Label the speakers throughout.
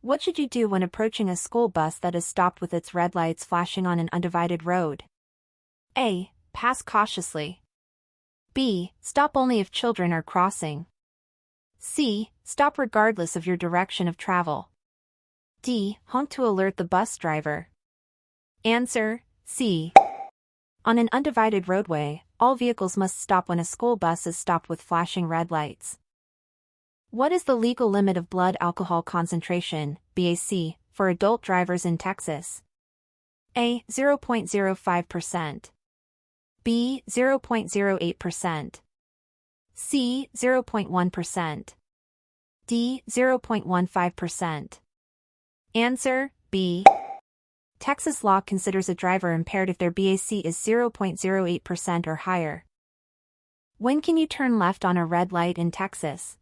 Speaker 1: What should you do when approaching a school bus that is stopped with its red lights flashing on an undivided road? A. Pass cautiously. B. Stop only if children are crossing. C. Stop regardless of your direction of travel. D. Honk to alert the bus driver. Answer: C. On an undivided roadway, all vehicles must stop when a school bus is stopped with flashing red lights. What is the legal limit of blood alcohol concentration, BAC, for adult drivers in Texas? A. 0.05%. B. 0.08%. C. 0.1%. D. 0.15%. Answer: B. Texas law considers a driver impaired if their BAC is 0.08% or higher. When can you turn left on a red light in Texas?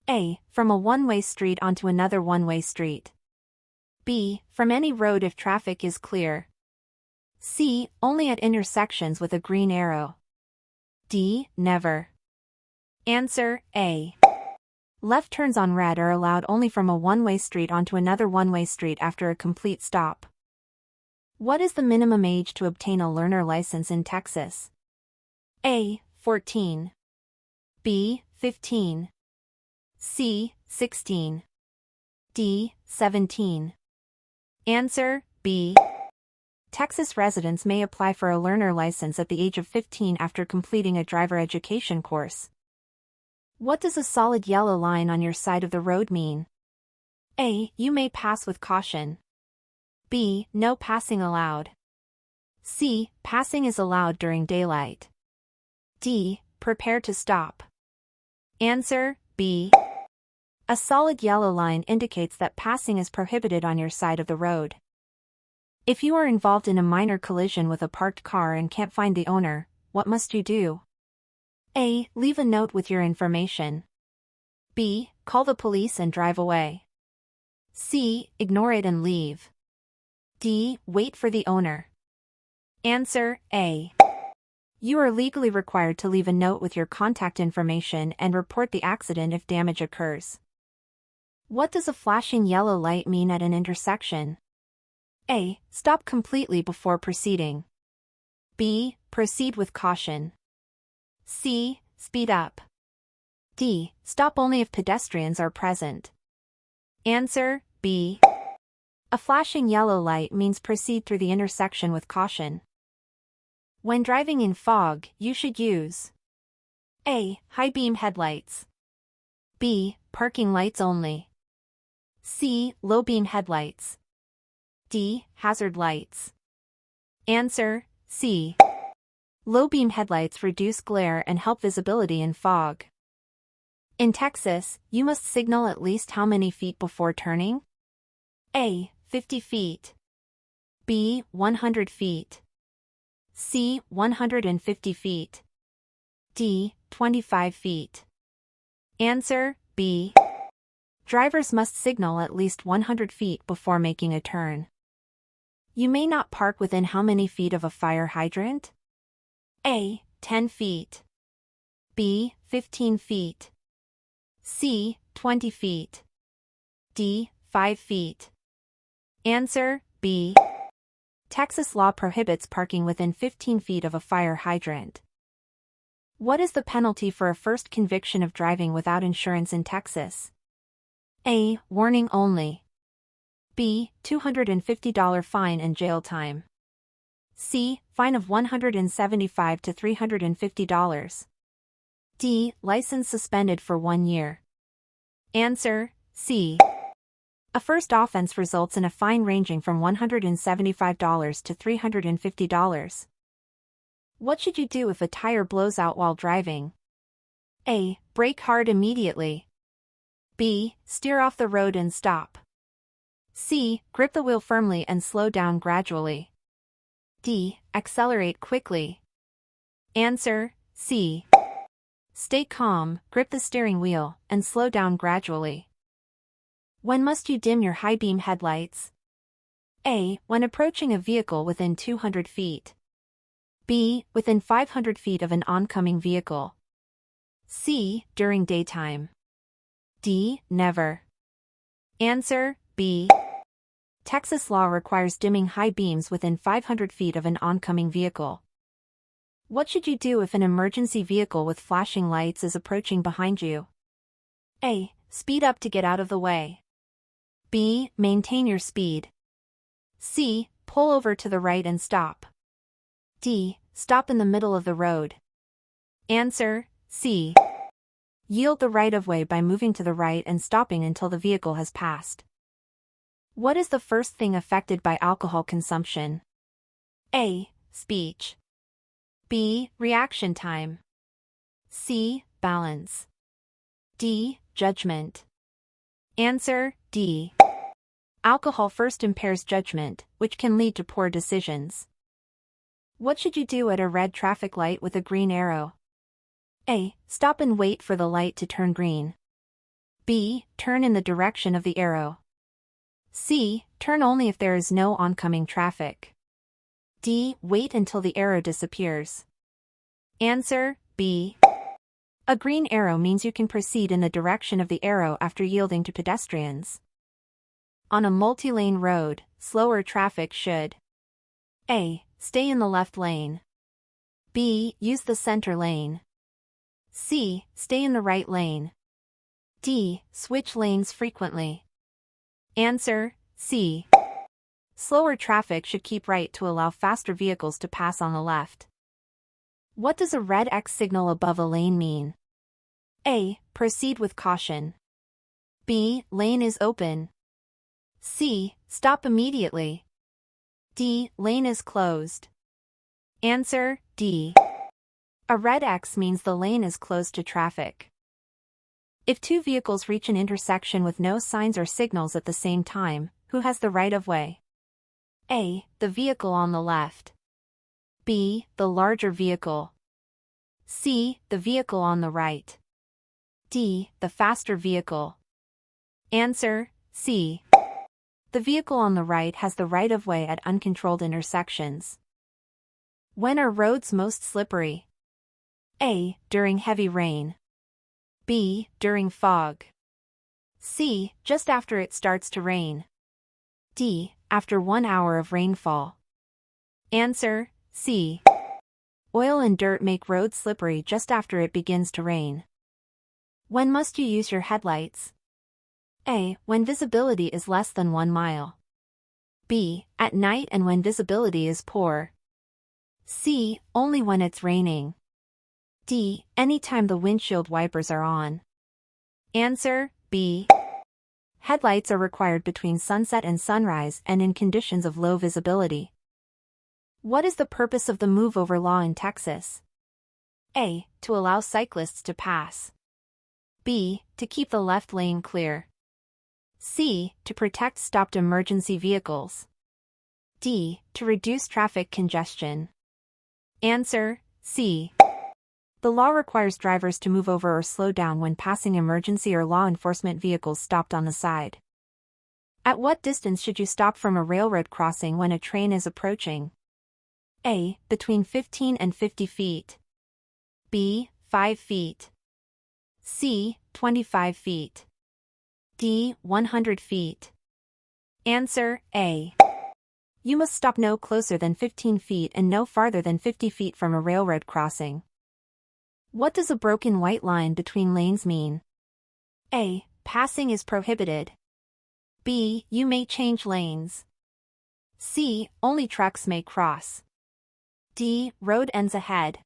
Speaker 1: A. From a one-way street onto another one-way street. B. From any road if traffic is clear. C. Only at intersections with a green arrow. D. Never. Answer: A. Left turns on red are allowed only from a one-way street onto another one-way street after a complete stop. What is the minimum age to obtain a learner license in Texas? A. 14. B. 15. C. 16. D. 17. Answer: B. Texas residents may apply for a learner license at the age of 15 after completing a driver education course. What does a solid yellow line on your side of the road mean? A. You may pass with caution. B. No passing allowed. C. Passing is allowed during daylight. D. Prepare to stop. Answer: B. A solid yellow line indicates that passing is prohibited on your side of the road. If you are involved in a minor collision with a parked car and can't find the owner, what must you do? A. Leave a note with your information. B. Call the police and drive away. C. Ignore it and leave. D. Wait for the owner. Answer: A. You are legally required to leave a note with your contact information and report the accident if damage occurs. What does a flashing yellow light mean at an intersection? A. Stop completely before proceeding. B. Proceed with caution. C. Speed up. D. Stop only if pedestrians are present. Answer: B. A flashing yellow light means proceed through the intersection with caution. When driving in fog, you should use A. High beam headlights. B. Parking lights only. C. Low beam headlights. D. Hazard lights. Answer: C. Low beam headlights reduce glare and help visibility in fog. In Texas, you must signal at least how many feet before turning? A. 50 feet. B. 100 feet. C. 150 feet. D. 25 feet. Answer: B. Drivers must signal at least 100 feet before making a turn. You may not park within how many feet of a fire hydrant? A. 10 feet. B. 15 feet. C. 20 feet. D. 5 feet. Answer: B. Texas law prohibits parking within 15 feet of a fire hydrant. What is the penalty for a first conviction of driving without insurance in Texas? A. Warning only. B. $250 fine and jail time. C. Fine of $175 to $350. D. License suspended for 1 year. Answer: C. A first offense results in a fine ranging from $175 to $350. What should you do if a tire blows out while driving? A. Brake hard immediately. B. Steer off the road and stop. C. Grip the wheel firmly and slow down gradually. D. Accelerate quickly. Answer: C. Stay calm, grip the steering wheel, and slow down gradually. When must you dim your high beam headlights? A. When approaching a vehicle within 200 feet. B. Within 500 feet of an oncoming vehicle. C. During daytime. D. Never. Answer: B. Texas law requires dimming high beams within 500 feet of an oncoming vehicle. What should you do if an emergency vehicle with flashing lights is approaching behind you? A. Speed up to get out of the way. B. Maintain your speed. C. Pull over to the right and stop. D. Stop in the middle of the road. Answer: C. Yield the right-of-way by moving to the right and stopping until the vehicle has passed. What is the first thing affected by alcohol consumption? A. Speech. B. Reaction time. C. Balance. D. Judgment. Answer: D. Alcohol first impairs judgment, which can lead to poor decisions. What should you do at a red traffic light with a green arrow? A. Stop and wait for the light to turn green. B. Turn in the direction of the arrow. C. Turn only if there is no oncoming traffic. D. Wait until the arrow disappears. Answer: B. A green arrow means you can proceed in the direction of the arrow after yielding to pedestrians. On a multi-lane road, slower traffic should: A. Stay in the left lane. B. Use the center lane. C. Stay in the right lane. D. Switch lanes frequently. Answer: C. Slower traffic should keep right to allow faster vehicles to pass on the left. What does a red X signal above a lane mean? A. Proceed with caution. B. Lane is open. C. Stop immediately. D. Lane is closed. Answer: D. A red X means the lane is closed to traffic. If two vehicles reach an intersection with no signs or signals at the same time, who has the right-of-way? A. The vehicle on the left. B. The larger vehicle. C. The vehicle on the right. D. The faster vehicle. Answer: C. The vehicle on the right has the right-of-way at uncontrolled intersections. When are roads most slippery? A. During heavy rain. B. During fog. C. Just after it starts to rain. D. After 1 hour of rainfall. Answer: C. Oil and dirt make roads slippery just after it begins to rain. When must you use your headlights? A. When visibility is less than 1 mile. B. At night and when visibility is poor. C. Only when it's raining. D. Anytime the windshield wipers are on. Answer: B. Headlights are required between sunset and sunrise and in conditions of low visibility. What is the purpose of the move-over law in Texas? A. To allow cyclists to pass. B. To keep the left lane clear. C. To protect stopped emergency vehicles. D. To reduce traffic congestion. Answer: C. The law requires drivers to move over or slow down when passing emergency or law enforcement vehicles stopped on the side. At what distance should you stop from a railroad crossing when a train is approaching? A. Between 15 and 50 feet. B. 5 feet. C. 25 feet. D. 100 feet. Answer: A. You must stop no closer than 15 feet and no farther than 50 feet from a railroad crossing. What does a broken white line between lanes mean? A. Passing is prohibited. B. You may change lanes. C. Only trucks may cross. D. Road ends ahead.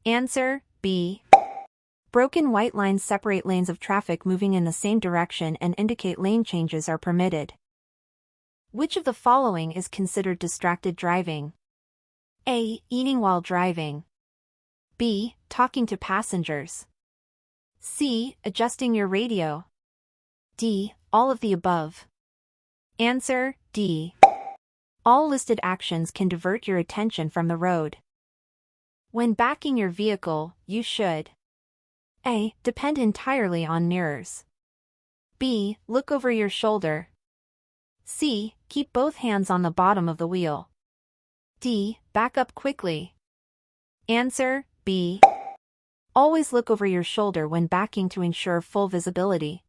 Speaker 1: Answer: B. Broken white lines separate lanes of traffic moving in the same direction and indicate lane changes are permitted. Which of the following is considered distracted driving? A. Eating while driving. B. Talking to passengers. C. Adjusting your radio. D. All of the above. Answer: D. All listed actions can divert your attention from the road. When backing your vehicle, you should: A. Depend entirely on mirrors. B. Look over your shoulder. C. Keep both hands on the bottom of the wheel. D. Back up quickly. Answer: B. Always look over your shoulder when backing to ensure full visibility.